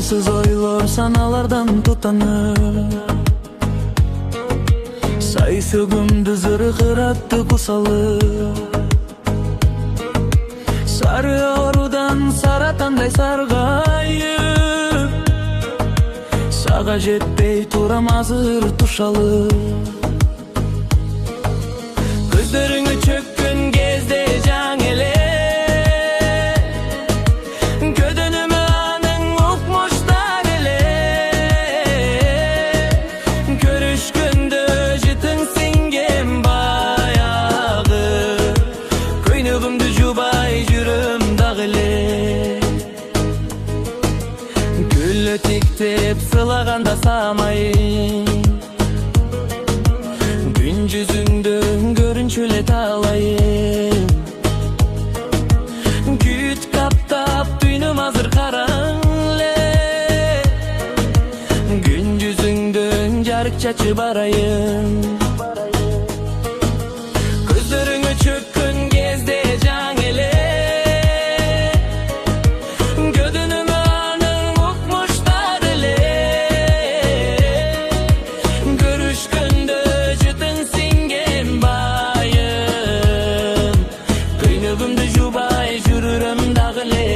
Mансыз ойлор саналардан тутанып, сай сөгүмдү зыркыратты кусалып. Сары орудан саратандай саргайып, сага жетпей турам азыр тушалып. Көздөрүңө чөккөн кезде жаң эле, көдөнүмө аның укмуштар эле. Көрүшкөндө жытың сиңген баягы, көйнөгүмдү жубай жүрөм дагы эле. Гүлө тиктеп сылаганда самайын, күн жүзүңдөн көрүнчү эле талайым. Күт каптап дүйнөм азыр караң эле, күн жүзүңдөн жарык чачып барайын. Көздөрүңө чөккөн кезде жаң эле, көдөнүмө аның укмуштар эле. Көрүшкөндө жытың сиңген байым, көйнөгүмдү жубай жүрүрөм дагы эле.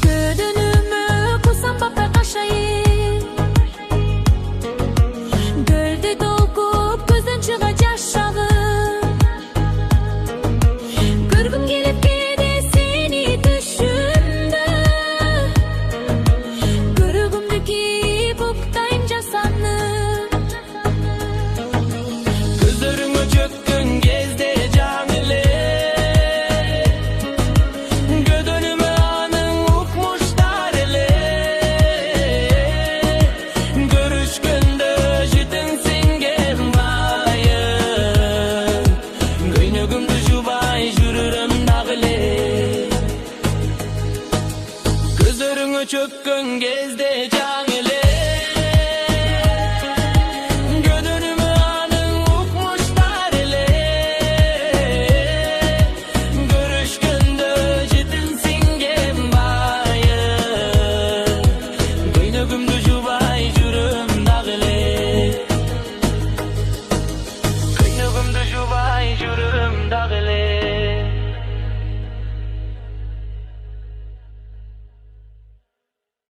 Көдөнүмө кусам бапа кашайын, көлдү толкуп көздөн чыга жаш агым. Көргүм келип кээде сени түшүмдө, көрөгүмдү кийип уктайм жасанып. Көздөрүңө чөккөн кезде жаң эле, көдөнүмө аның укмуштар эле. Көрүшкөндө жытың сиңген байым, көйнөгүмдү жубай жүрүрөм дагы эле. Көздөрүңө чөккөн кезде жаң